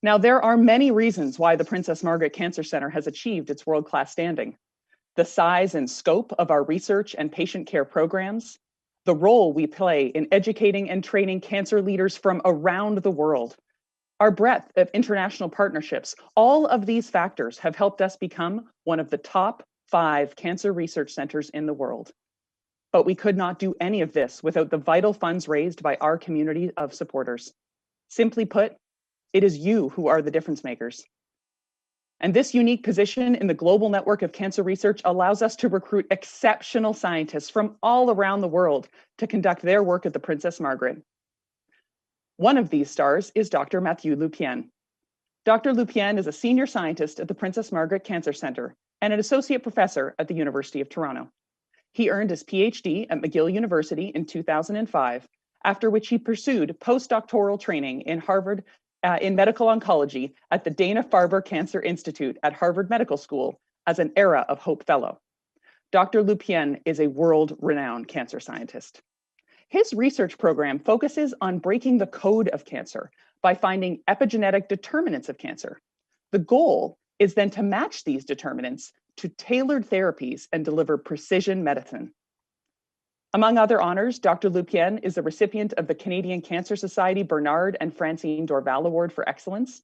Now, there are many reasons why the Princess Margaret Cancer Center has achieved its world-class standing. The size and scope of our research and patient care programs, the role we play in educating and training cancer leaders from around the world, our breadth of international partnerships, all of these factors have helped us become one of the top 5 cancer research centers in the world. But we could not do any of this without the vital funds raised by our community of supporters. Simply put, it is you who are the difference makers. And this unique position in the global network of cancer research allows us to recruit exceptional scientists from all around the world to conduct their work at the Princess Margaret. One of these stars is Dr. Mathieu Lupien. Dr. Lupien is a senior scientist at the Princess Margaret Cancer Center and an associate professor at the University of Toronto. He earned his PhD at McGill University in 2005, after which he pursued postdoctoral training in Harvard in medical oncology at the Dana-Farber Cancer Institute at Harvard Medical School as an Era of Hope Fellow. Dr. Lupien is a world-renowned cancer scientist. His research program focuses on breaking the code of cancer by finding epigenetic determinants of cancer. The goal is then to match these determinants to tailored therapies and deliver precision medicine. Among other honors, Dr. Lupien is the recipient of the Canadian Cancer Society Bernard and Francine Dorval Award for Excellence,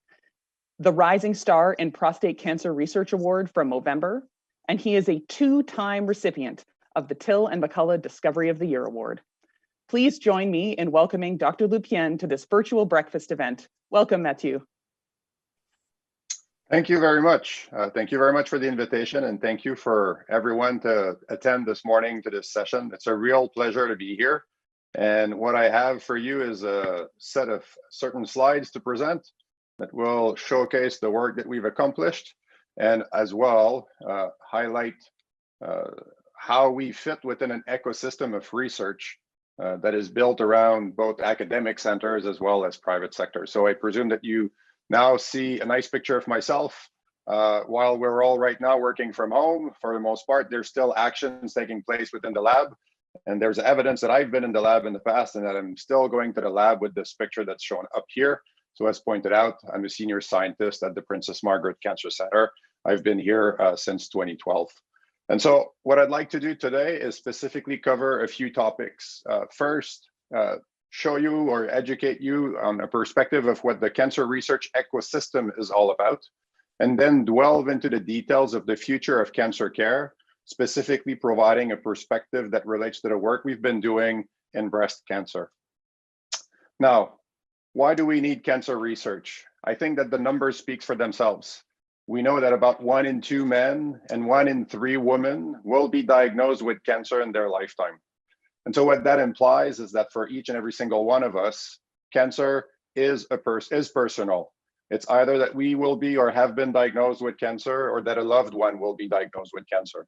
the Rising Star in Prostate Cancer Research Award from Movember, and he is a 2-time recipient of the Till and McCullough Discovery of the Year Award. Please join me in welcoming Dr. Lupien to this virtual breakfast event. Welcome, Mathieu. Thank you very much. Thank you very much for the invitation, and thank you for everyone to attend this morning to this session. It's a real pleasure to be here. And what I have for you is a set of certain slides to present that will showcase the work that we've accomplished and as well highlight how we fit within an ecosystem of research that is built around both academic centers as well as private sector. So I presume that you now see a nice picture of myself. While we're all right now working from home, for the most part, there's still actions taking place within the lab. And there's evidence that I've been in the lab in the past and that I'm still going to the lab with this picture that's shown up here. So as pointed out, I'm a senior scientist at the Princess Margaret Cancer Center. I've been here since 2012. And so what I'd like to do today is specifically cover a few topics. First, show you or educate you on a perspective of what the cancer research ecosystem is all about, and then delve into the details of the future of cancer care, specifically providing a perspective that relates to the work we've been doing in breast cancer. Now, why do we need cancer research? I think that the numbers speak for themselves. We know that about 1 in 2 men and 1 in 3 women will be diagnosed with cancer in their lifetime. And so what that implies is that for each and every single one of us, cancer is personal. It's either that we will be or have been diagnosed with cancer or that a loved one will be diagnosed with cancer.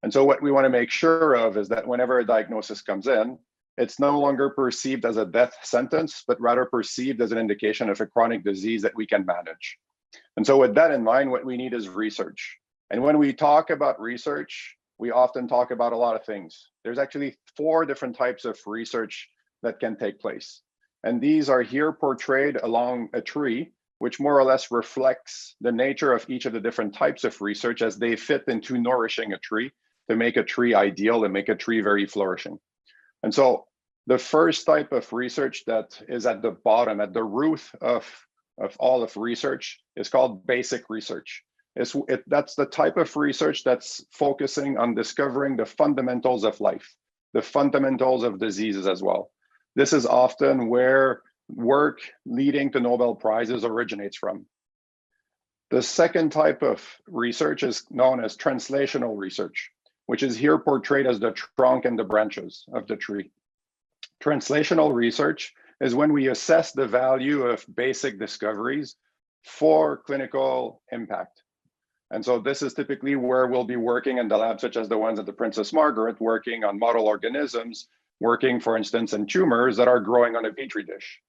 And so what we want to make sure of is that whenever a diagnosis comes in, it's no longer perceived as a death sentence, but rather perceived as an indication of a chronic disease that we can manage. And so with that in mind, what we need is research. And when we talk about research, we often talk about a lot of things. There's actually 4 different types of research that can take place. And these are here portrayed along a tree, which more or less reflects the nature of each of the different types of research as they fit into nourishing a tree to make a tree ideal and make a tree very flourishing. And so the first type of research that is at the bottom, at the root of all of research, is called basic research. That's the type of research that's focusing on discovering the fundamentals of life, the fundamentals of diseases as well. This is often where work leading to Nobel Prizes originates from. The second type of research is known as translational research, which is here portrayed as the trunk and the branches of the tree. Translational research is when we assess the value of basic discoveries for clinical impact. And so this is typically where we'll be working in the lab, such as the ones at the Princess Margaret, working on model organisms, working, for instance, in tumors that are growing on a petri dish.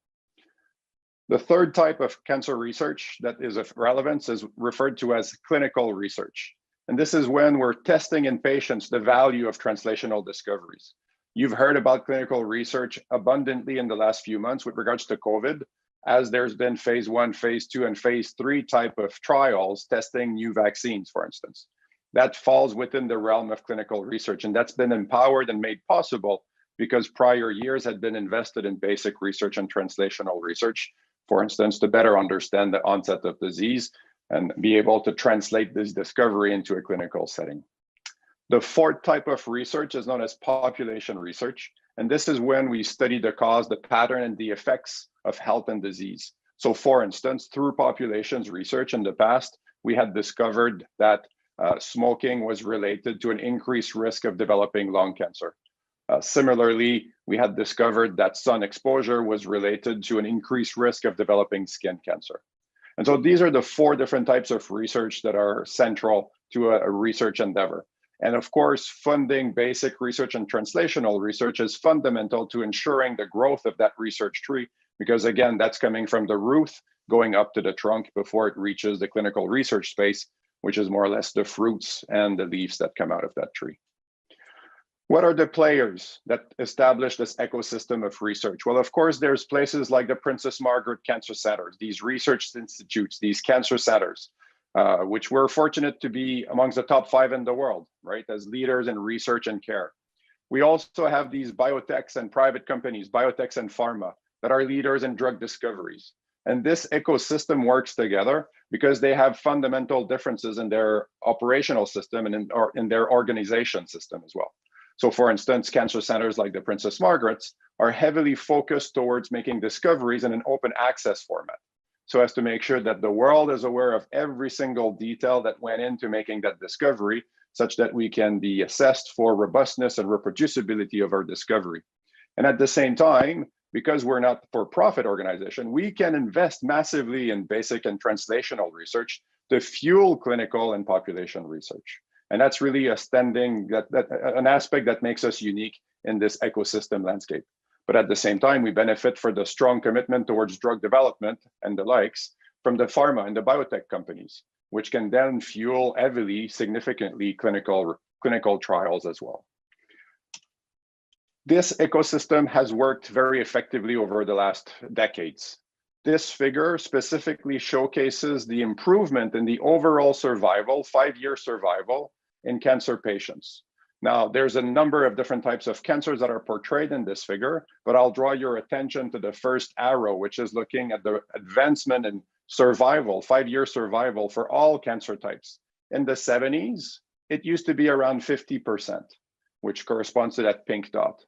The third type of cancer research that is of relevance is referred to as clinical research. And this is when we're testing in patients the value of translational discoveries. You've heard about clinical research abundantly in the last few months with regards to COVID. as there's been phase 1, phase 2, and phase 3 type of trials testing new vaccines, for instance. That falls within the realm of clinical research, and that's been empowered and made possible because prior years had been invested in basic research and translational research, for instance, to better understand the onset of disease and be able to translate this discovery into a clinical setting. The fourth type of research is known as population research. And this is when we study the cause, the pattern, and the effects of health and disease. So for instance, through populations research in the past, we had discovered that smoking was related to an increased risk of developing lung cancer. Similarly, we had discovered that sun exposure was related to an increased risk of developing skin cancer. And so these are the four different types of research that are central to a research endeavor. And of course, funding basic research and translational research is fundamental to ensuring the growth of that research tree, because again, that's coming from the root going up to the trunk before it reaches the clinical research space, which is more or less the fruits and the leaves that come out of that tree. What are the players that establish this ecosystem of research? Well, of course, there's places like the Princess Margaret Cancer Centers, these research institutes, these cancer centers, which we're fortunate to be amongst the top 5 in the world, right, as leaders in research and care. We also have these biotechs and private companies, biotechs and pharma, that are leaders in drug discoveries. And this ecosystem works together because they have fundamental differences in their operational system and in their organization system as well. So for instance, cancer centers like the Princess Margaret's are heavily focused towards making discoveries in an open access format, so as to make sure that the world is aware of every single detail that went into making that discovery, such that we can be assessed for robustness and reproducibility of our discovery. And at the same time, because we're not a for-profit organization, we can invest massively in basic and translational research to fuel clinical and population research. And that's really an aspect that makes us unique in this ecosystem landscape. But at the same time, we benefit for the strong commitment towards drug development and the likes from the pharma and the biotech companies, which can then fuel heavily, significantly clinical trials as well. This ecosystem has worked very effectively over the last decades. This figure specifically showcases the improvement in the overall survival, 5-year survival in cancer patients. Now, there's a number of different types of cancers that are portrayed in this figure, but I'll draw your attention to the first arrow, which is looking at the advancement in survival, 5-year survival for all cancer types. In the 70s, it used to be around 50%, which corresponds to that pink dot.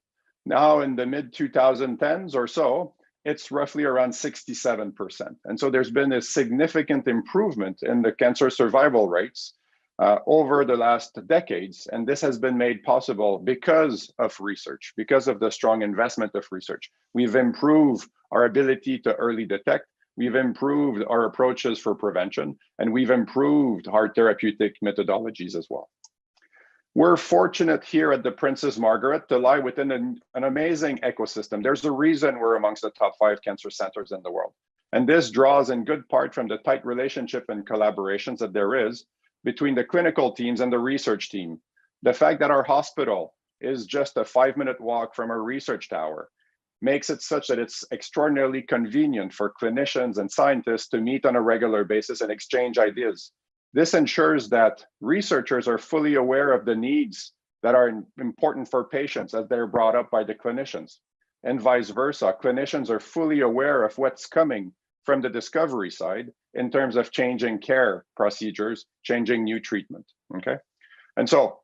Now in the mid-2010s or so, it's roughly around 67%. And so there's been a significant improvement in the cancer survival rates over the last decades. And this has been made possible because of research, because of the strong investment of research. We've improved our ability to early detect, we've improved our approaches for prevention, and we've improved our therapeutic methodologies as well. We're fortunate here at the Princess Margaret to lie within an amazing ecosystem. There's a reason we're amongst the top 5 cancer centers in the world. And this draws in good part from the tight relationship and collaborations that there is between the clinical teams and the research team. The fact that our hospital is just a 5-minute walk from our research tower makes it such that it's extraordinarily convenient for clinicians and scientists to meet on a regular basis and exchange ideas. This ensures that researchers are fully aware of the needs that are important for patients as they're brought up by the clinicians, and vice versa. Clinicians are fully aware of what's coming from the discovery side in terms of changing care procedures, changing new treatment, okay? And so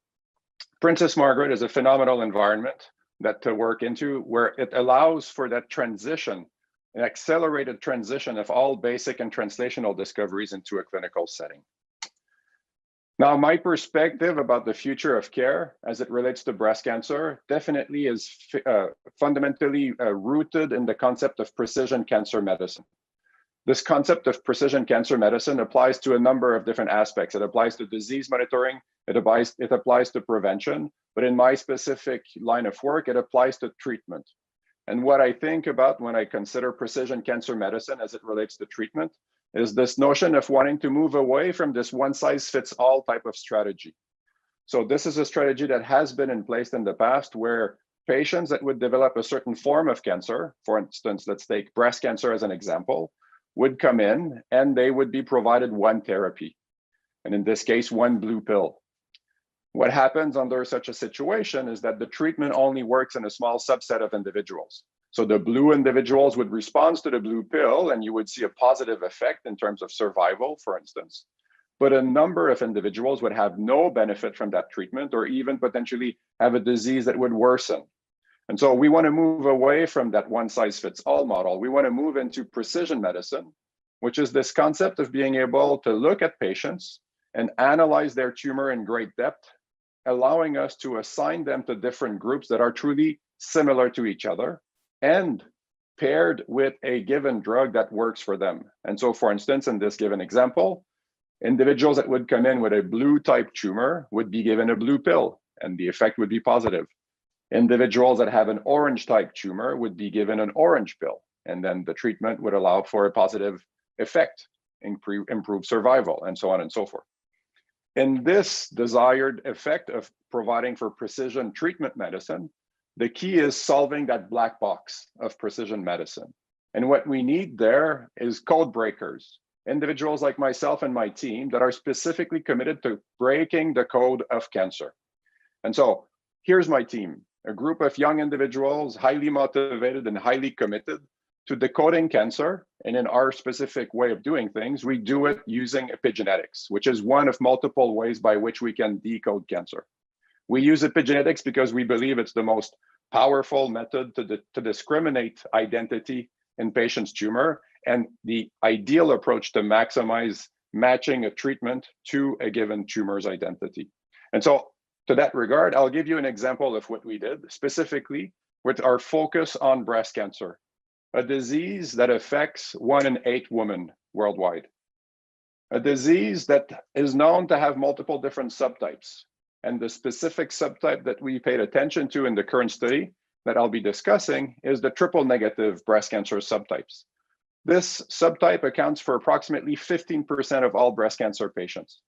Princess Margaret is a phenomenal environment that to work into, where it allows for that transition, an accelerated transition of all basic and translational discoveries into a clinical setting. Now, my perspective about the future of care as it relates to breast cancer definitely is fundamentally rooted in the concept of precision cancer medicine. This concept of precision cancer medicine applies to a number of different aspects. It applies to disease monitoring, it applies to prevention, but in my specific line of work, it applies to treatment. And what I think about when I consider precision cancer medicine as it relates to treatment is this notion of wanting to move away from this one-size-fits-all type of strategy. So this is a strategy that has been in place in the past, where patients that would develop a certain form of cancer, for instance, let's take breast cancer as an example, would come in and they would be provided one therapy. And in this case, one blue pill. What happens under such a situation is that the treatment only works in a small subset of individuals. So the blue individuals would respond to the blue pill and you would see a positive effect in terms of survival, for instance. But a number of individuals would have no benefit from that treatment or even potentially have a disease that would worsen. And so we want to move away from that one-size-fits-all model. We want to move into precision medicine, which is this concept of being able to look at patients and analyze their tumor in great depth, allowing us to assign them to different groups that are truly similar to each other and paired with a given drug that works for them. And so, for instance, in this given example, individuals that would come in with a blue type tumor would be given a blue pill and the effect would be positive. Individuals that have an orange type tumor would be given an orange pill, and then the treatment would allow for a positive effect, improve survival, and so on and so forth. In this desired effect of providing for precision treatment medicine, the key is solving that black box of precision medicine. And what we need there is code breakers, individuals like myself and my team that are specifically committed to breaking the code of cancer. And so here's my team, a group of young individuals, highly motivated and highly committed to decoding cancer. And in our specific way of doing things, we do it using epigenetics, which is one of multiple ways by which we can decode cancer. We use epigenetics because we believe it's the most powerful method to discriminate identity in patients' tumor and the ideal approach to maximize matching a treatment to a given tumor's identity. And so to that regard, I'll give you an example of what we did, specifically with our focus on breast cancer, a disease that affects 1 in 8 women worldwide, a disease that is known to have multiple different subtypes. And the specific subtype that we paid attention to in the current study that I'll be discussing is the triple negative breast cancer subtypes. This subtype accounts for approximately 15% of all breast cancer patients.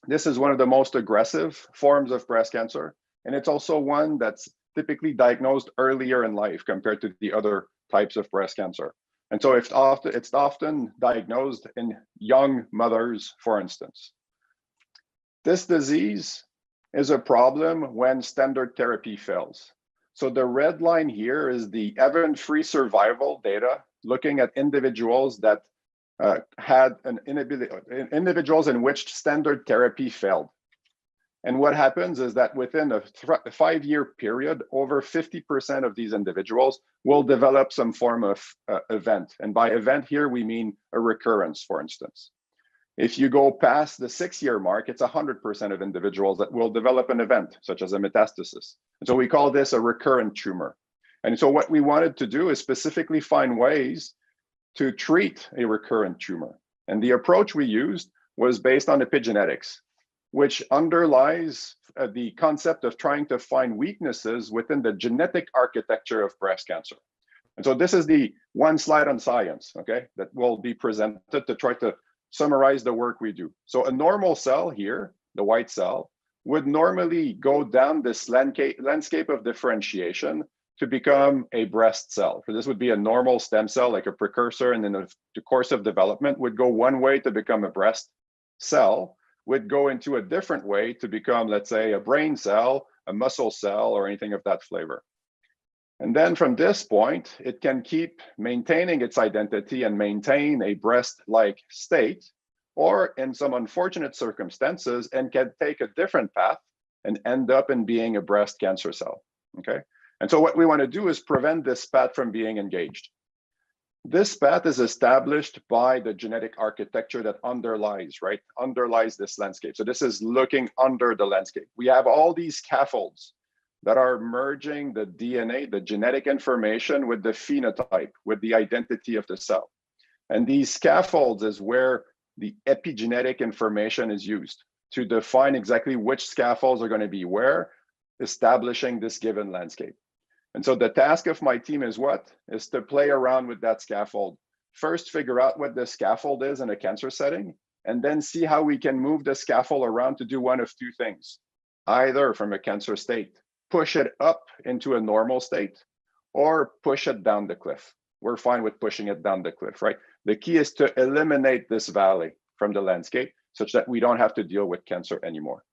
This is one of the most aggressive forms of breast cancer, and it's also one that's typically diagnosed earlier in life compared to the other types of breast cancer. And so it's often diagnosed in young mothers, for instance. This disease is a problem when standard therapy fails. So the red line here is the event-free survival data looking at individuals that had an inability, individuals in which standard therapy failed. And what happens is that within a 5-year period, over 50% of these individuals will develop some form of event. And by event here, we mean a recurrence, for instance. If you go past the 6-year mark, it's 100% of individuals that will develop an event, such as a metastasis. And so we call this a recurrent tumor. And so what we wanted to do is specifically find ways to treat a recurrent tumor. And the approach we used was based on epigenetics, which underlies the concept of trying to find weaknesses within the genetic architecture of breast cancer. And so this is the one slide on science, okay, that will be presented to try to summarize the work we do. So a normal cell here, the white cell, would normally go down this landscape of differentiation to become a breast cell. So this would be a normal stem cell, like a precursor, and in the course of development would go one way to become a breast cell, would go into a different way to become, let's say, a brain cell, a muscle cell, or anything of that flavor. And then from this point, it can keep maintaining its identity and maintain a breast-like state, or in some unfortunate circumstances, and can take a different path and end up in being a breast cancer cell, okay? And so what we want to do is prevent this path from being engaged. This path is established by the genetic architecture that underlies this landscape. So this is looking under the landscape. We have all these scaffolds that are merging the DNA, the genetic information, with the phenotype, with the identity of the cell. And these scaffolds is where the epigenetic information is used to define exactly which scaffolds are going to be where, establishing this given landscape. And so the task of my team is what? Is to play around with that scaffold. First, figure out what the scaffold is in a cancer setting, and then see how we can move the scaffold around to do one of two things. Either from a cancer state, push it up into a normal state or push it down the cliff. We're fine with pushing it down the cliff, right? The key is to eliminate this valley from the landscape such that we don't have to deal with cancer anymore.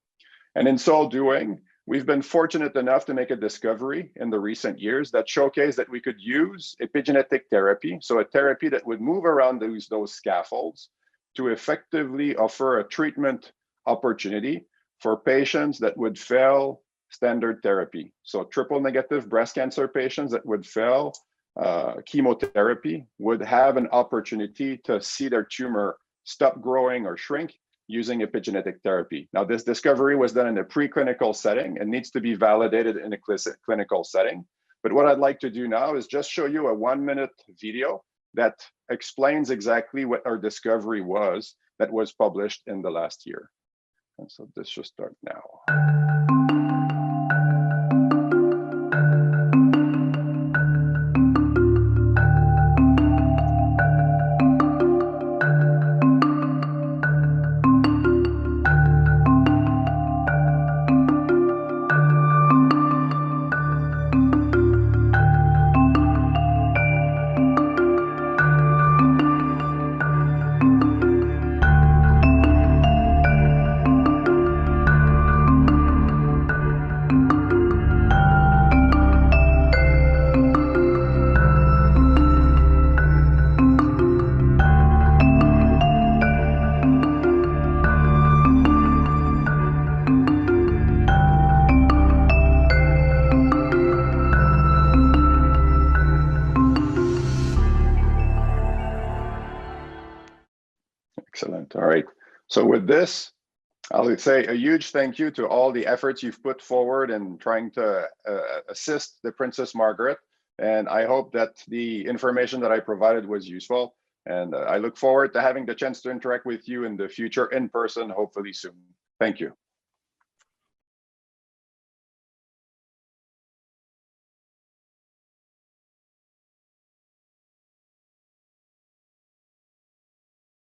And in so doing, we've been fortunate enough to make a discovery in the recent years that showcased that we could use epigenetic therapy, so a therapy that would move around those scaffolds to effectively offer a treatment opportunity for patients that would fail standard therapy. So triple negative breast cancer patients that would fail chemotherapy would have an opportunity to see their tumor stop growing or shrink using epigenetic therapy. Now, this discovery was done in a preclinical setting and needs to be validated in a clinical setting. But what I'd like to do now is just show you a 1-minute video that explains exactly what our discovery was that was published in the last year. And so this should start now. Excellent. All right. So with this, I'll say a huge thank you to all the efforts you've put forward in trying to assist the Princess Margaret. And I hope that the information that I provided was useful. And I look forward to having the chance to interact with you in the future in person, hopefully soon. Thank you.